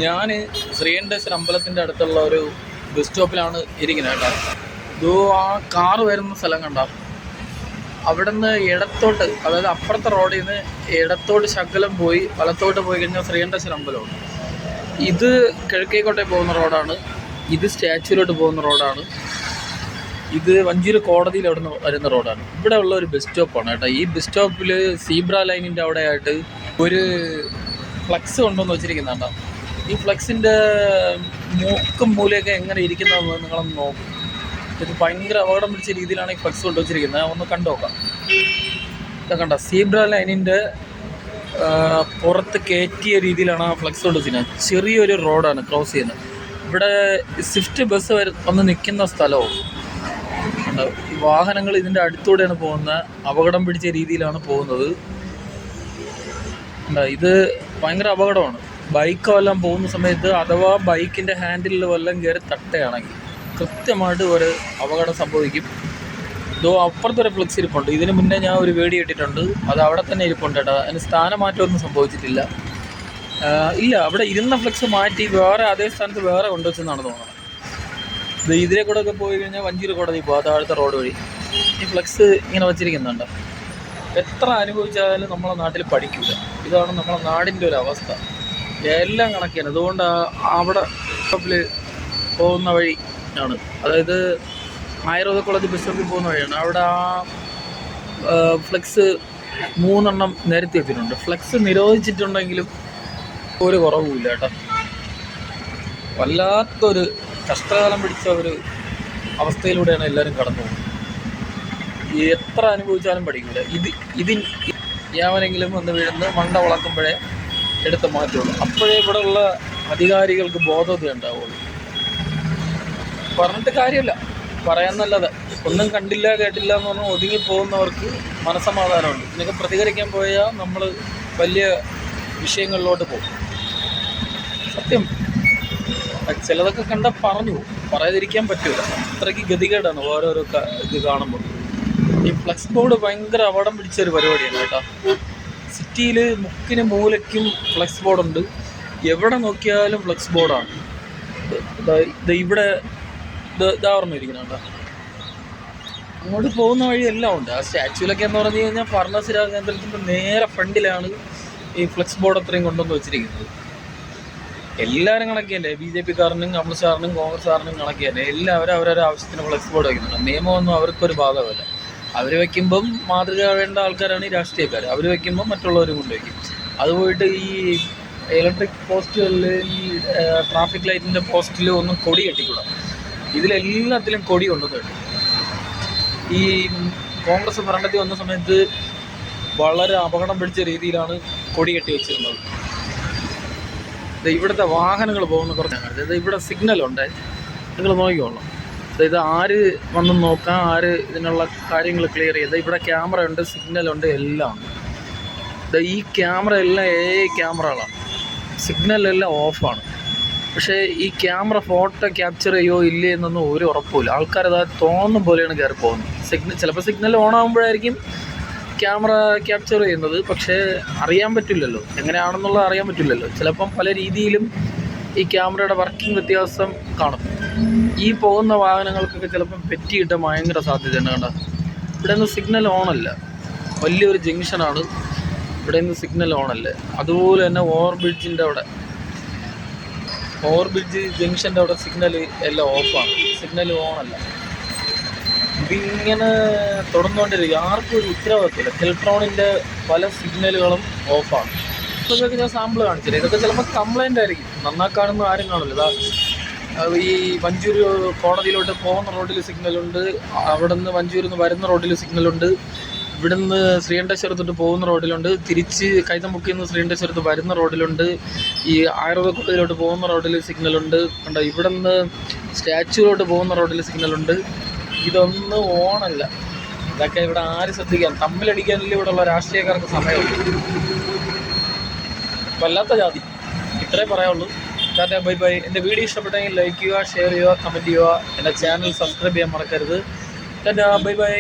ഞാൻ ശ്രീകണ്ഠേശ്വര അമ്പലത്തിൻ്റെ അടുത്തുള്ള ഒരു ബസ് സ്റ്റോപ്പിലാണ് ഇരിക്കുന്നത് കേട്ടോ. ഇതോ ആ കാറ് വരുന്ന സ്ഥലം കണ്ടോ, അവിടെ നിന്ന് ഇടത്തോട്ട്, അതായത് അപ്പുറത്തെ റോഡിൽ നിന്ന് ഇടത്തോട്ട് ശകലം പോയി വലത്തോട്ട് പോയി കഴിഞ്ഞാൽ ശ്രീകണ്ഠേശ്വര അമ്പലമാണ്. ഇത് കിഴക്കേക്കോട്ടെ പോകുന്ന റോഡാണ്, ഇത് സ്റ്റാച്യൂലോട്ട് പോകുന്ന റോഡാണ്, ഇത് വഞ്ചൂര് കോടതിയിൽ അവിടെ നിന്ന് വരുന്ന റോഡാണ്. ഇവിടെ ഉള്ള ഒരു ബസ് സ്റ്റോപ്പാണ് കേട്ടോ. ഈ ബസ് സ്റ്റോപ്പിൽ സീബ്ര ലൈനിൻ്റെ അവിടെ ആയിട്ട് ഒരു ഫ്ലക്സ് കൊണ്ടുവന്ന് വെച്ചിരിക്കുന്നുണ്ടോ. ഈ ഫ്ലക്സിൻ്റെ മൂക്കും മൂലയൊക്കെ എങ്ങനെ ഇരിക്കുന്നതെന്ന് നിങ്ങളൊന്ന് നോക്കും. ഇത് ഭയങ്കര അപകടം പിടിച്ച രീതിയിലാണ് ഈ ഫ്ലക്സ് കൊണ്ടുവച്ചിരിക്കുന്നത്. ഒന്ന് കണ്ടു നോക്കാം. ഇതൊക്കെ കണ്ട സീബ്ര ലൈനിൻ്റെ പുറത്ത് കയറ്റിയ രീതിയിലാണ് ആ ഫ്ലക്സ് കൊണ്ടുവച്ചിരിക്കുന്നത്. ചെറിയൊരു റോഡാണ് ക്രോസ് ചെയ്യുന്നത്. ഇവിടെ സ്വിഫ്റ്റ് ബസ് വന്ന് നിൽക്കുന്ന സ്ഥലവും ഈ വാഹനങ്ങൾ ഇതിൻ്റെ അടുത്തൂടെയാണ് പോകുന്നത്. അപകടം പിടിച്ച രീതിയിലാണ് പോകുന്നത്. ഇത് ഭയങ്കര അപകടമാണ്. ബൈക്ക് വല്ലതും പോകുന്ന സമയത്ത് അഥവാ ബൈക്കിൻ്റെ ഹാൻഡിലിൽ വല്ലതും കയറി തട്ടുകയാണെങ്കിൽ കൃത്യമായിട്ട് ഒരു അപകടം സംഭവിക്കും. ഇതോ അപ്പുറത്തൊരു ഫ്ലെക്സ് ഇരിപ്പുണ്ട്. ഇതിന് മുന്നേ ഞാൻ ഒരു വീഡിയോ ഇട്ടിട്ടുണ്ട്, അത് അവിടെ തന്നെ ഇരിപ്പുണ്ട് കേട്ടോ. അതിന് സ്ഥാനമാറ്റമൊന്നും സംഭവിച്ചിട്ടില്ല. ഇല്ല, അവിടെ ഇരുന്ന ഫ്ലെക്സ് മാറ്റി വേറെ അതേ സ്ഥാനത്ത് വേറെ കൊണ്ടുവച്ചെന്നാണ് തോന്നുന്നത്. ഇതിലെ കൂടെ ഒക്കെ പോയി കഴിഞ്ഞാൽ വഞ്ചൂര് കോടതി പോകും, താഴത്തെ റോഡ് വഴി. ഈ ഫ്ലെക്സ് ഇങ്ങനെ വച്ചിരിക്കുന്നുണ്ട്. എത്ര അനുഭവിച്ചാലും നമ്മളെ നാട്ടിൽ പഠിക്കില്ല. ഇതാണ് നമ്മളെ നാടിൻ്റെ ഒരു അവസ്ഥ. എല്ലാം കണക്കാണ്. അതുകൊണ്ട് അവിടെ സ്റ്റോപ്പിൽ പോകുന്ന വഴി ആണ്, അതായത് ആയുർവേദ കോളേജ് ബസ് സ്റ്റോപ്പിൽ പോകുന്ന വഴിയാണ്. അവിടെ ആ ഫ്ലെക്സ് 3 എണ്ണം നിരത്തി വെച്ചിട്ടുണ്ട്. ഫ്ലെക്സ് നിരോധിച്ചിട്ടുണ്ടെങ്കിലും ഒരു കുറവുമില്ല കേട്ടോ. വല്ലാത്തൊരു കഷ്ടകാലം പിടിച്ച ഒരു അവസ്ഥയിലൂടെയാണ് എല്ലാവരും കടന്നു പോകുന്നത്. എത്ര അനുഭവിച്ചാലും പഠിക്കില്ല. ഇത് യാവനെങ്കിലും വന്ന് വീഴുന്ന മണ്ട വളക്കുമ്പോഴേ എടുത്ത് മാറ്റുള്ളൂ. അപ്പോഴേ ഇവിടെയുള്ള അധികാരികൾക്ക് ബോധത ഉണ്ടാവുള്ളൂ. പറഞ്ഞിട്ട് കാര്യമില്ല, പറയാൻ നല്ലത്. ഒന്നും കണ്ടില്ല കേട്ടില്ല എന്ന് പറഞ്ഞാൽ ഒതുങ്ങിപ്പോകുന്നവർക്ക് മനസ്സമാധാനമുണ്ട്. ഇതിനൊക്കെ പ്രതികരിക്കാൻ പോയാൽ നമ്മൾ വലിയ വിഷയങ്ങളിലോട്ട് പോകും. സത്യം, ചിലതൊക്കെ കണ്ടാൽ പറഞ്ഞു പറയാതിരിക്കാൻ പറ്റില്ല. അത്രയ്ക്ക് ഗതികേടാണ് ഓരോരോ ഇത് കാണുമ്പോൾ. ഈ ഫ്ലക്സ് ബോർഡ് ഭയങ്കര അപകടം പിടിച്ചൊരു പരിപാടിയാണ് കേട്ടോ. സിറ്റിയിൽ മുക്കിന് മൂലയ്ക്കും ഫ്ലക്സ് ബോർഡുണ്ട്. എവിടെ നോക്കിയാലും ഫ്ലക്സ് ബോർഡാണ്. ഇവിടെ ഇതാ ഓർമ്മയിരിക്കണം കേട്ടോ. അങ്ങോട്ട് പോകുന്ന വഴി എല്ലാം ഉണ്ട്. ആ സ്റ്റാച്യൂലൊക്കെ എന്ന് പറഞ്ഞു കഴിഞ്ഞാൽ ഭരണസിരാ കേന്ദ്രത്തിൻ്റെ നേരെ ഫ്രണ്ടിലാണ് ഈ ഫ്ലക്സ് ബോർഡ് അത്രയും കൊണ്ടുവന്ന് വെച്ചിരിക്കുന്നത്. എല്ലാവരും കണക്ക് തന്നെ, BJP കാരനും കമ്മ്യൂണിസ്റ്റുകാരനും കോൺഗ്രസ്സുകാരനും കണക്ക് തന്നെ. എല്ലാവരും അവരവരുടെ ആവശ്യത്തിന് ഫ്ലക്സ് ബോർഡ് വയ്ക്കുന്നുണ്ട്. നിയമമൊന്നും അവർക്കൊരു ബാധകമല്ല. അവർ വയ്ക്കുമ്പം മാതൃക വേണ്ട ആൾക്കാരാണ് ഈ രാഷ്ട്രീയക്കാർ. അവർ വയ്ക്കുമ്പം മറ്റുള്ളവരും കൊണ്ട് വയ്ക്കും. അതുപോയിട്ട് ഈ ഇലക്ട്രിക് പോസ്റ്റുകളിൽ, ഈ ട്രാഫിക് ലൈറ്റിൻ്റെ പോസ്റ്റിൽ ഒന്നും കൊടി കെട്ടിക്കൂടാ. ഇതിലെല്ലാത്തിലും കൊടി കൊണ്ടുവന്നിട്ട് ഈ കോൺഗ്രസ് ഭരണത്തിൽ വന്ന സമയത്ത് വളരെ അപകടം പിടിച്ച രീതിയിലാണ് കൊടി കെട്ടി വെച്ചിരുന്നത്. ഇവിടുത്തെ വാഹനങ്ങൾ പോകുന്ന കുറച്ചാണ്. അതായത് ഇവിടെ സിഗ്നലുണ്ട്, നിങ്ങൾ നോക്കിക്കോളാം. അതായത് ആര് വന്ന് നോക്കാം, ആര് ഇതിനുള്ള കാര്യങ്ങൾ ക്ലിയർ ചെയ്ത്. ഇവിടെ ക്യാമറ ഉണ്ട്, സിഗ്നലുണ്ട്, എല്ലാം ഉണ്ട്. ഈ ക്യാമറ എല്ലാം AI ക്യാമറകളാണ്. സിഗ്നലെല്ലാം ഓഫാണ്. പക്ഷേ ഈ ക്യാമറ ഫോട്ടോ ക്യാപ്ചർ ചെയ്യുമോ ഇല്ലേ എന്നൊന്നും ഒരു ഉറപ്പില്ല. ആൾക്കാരത് തോന്നുന്ന പോലെയാണ് കയറി പോകുന്നത്. ചിലപ്പോൾ സിഗ്നൽ ഓണാകുമ്പോഴായിരിക്കും ക്യാമറ ക്യാപ്ചർ ചെയ്യുന്നത്. പക്ഷേ അറിയാൻ പറ്റില്ലല്ലോ, എങ്ങനെയാണെന്നുള്ളത് അറിയാൻ പറ്റില്ലല്ലോ. ചിലപ്പം പല രീതിയിലും ഈ ക്യാമറയുടെ വർക്കിംഗ് വ്യത്യാസം കാണും. ഈ പോകുന്ന വാഹനങ്ങൾക്കൊക്കെ ചിലപ്പം പെറ്റിയിട്ട ഭയങ്കര സാധ്യതയുണ്ട് കേട്ടോ. ഇവിടെ നിന്ന് സിഗ്നൽ ഓണല്ല, വലിയൊരു ജംഗ്ഷനാണ്. ഇവിടെ നിന്ന് സിഗ്നൽ ഓണല്ല. അതുപോലെ തന്നെ ഓവർ ബ്രിഡ്ജ് ജംഗ്ഷൻ്റെ അവിടെ സിഗ്നൽ എല്ലാം ഓഫാണ്, സിഗ്നൽ ഓണല്ല. ഇതിങ്ങനെ തുടർന്നുകൊണ്ടിരിക്കും. ആർക്കും ഒരു ഉത്തരവാദിത്തമില്ല. ടെലിട്രോണിൻ്റെ പല സിഗ്നലുകളും ഓഫാണ്. ഇതൊക്കെ ഞാൻ സാമ്പിൾ കാണിച്ചില്ല. ഇതൊക്കെ ചിലപ്പോൾ കംപ്ലൈൻ്റ് ആയിരിക്കും, നന്നാക്കാനൊന്നും ആരും കാണില്ല. ഈ വഞ്ചൂര് കോടതിയിലോട്ട് പോകുന്ന റോഡിൽ സിഗ്നലുണ്ട്, അവിടെ നിന്ന് വഞ്ചൂരിൽ നിന്ന് വരുന്ന റോഡിൽ സിഗ്നലുണ്ട്, ഇവിടെ നിന്ന് ശ്രീകണ്ഠേശ്വരത്തോട്ട് പോകുന്ന റോഡിലുണ്ട്, തിരിച്ച് കൈതമുക്കിൽ നിന്ന് ശ്രീകണ്ഠേശ്വരത്ത് വരുന്ന റോഡിലുണ്ട്, ഈ ആയുർവേദ കോളേജിലോട്ട് പോകുന്ന റോഡിൽ സിഗ്നലുണ്ട്. കണ്ടോ, ഇവിടെ നിന്ന് സ്റ്റാച്യൂലോട്ട് പോകുന്ന റോഡിൽ സിഗ്നലുണ്ട്. ഇതൊന്നും ഓണല്ല. ഇതൊക്കെ ഇവിടെ ആര് ശ്രദ്ധിക്കാൻ, തമ്മിലടിക്കാനല്ലേ ഇവിടെ ഉള്ള രാഷ്ട്രീയക്കാർക്ക് സമയമുണ്ട്. വല്ലാത്ത ജാതി. ഇത്രേ പറയാനുള്ളൂ. Tata, bye bye. എൻ്റെ വീഡിയോ ഇഷ്ടപ്പെട്ടെങ്കിൽ ലൈക്ക് ചെയ്യുക, ഷെയർ ചെയ്യുക, കമൻറ്റ് ചെയ്യുക. എൻ്റെ ചാനൽ സബ്സ്ക്രൈബ് ചെയ്യാൻ മറക്കരുത്. Tata, bye bye.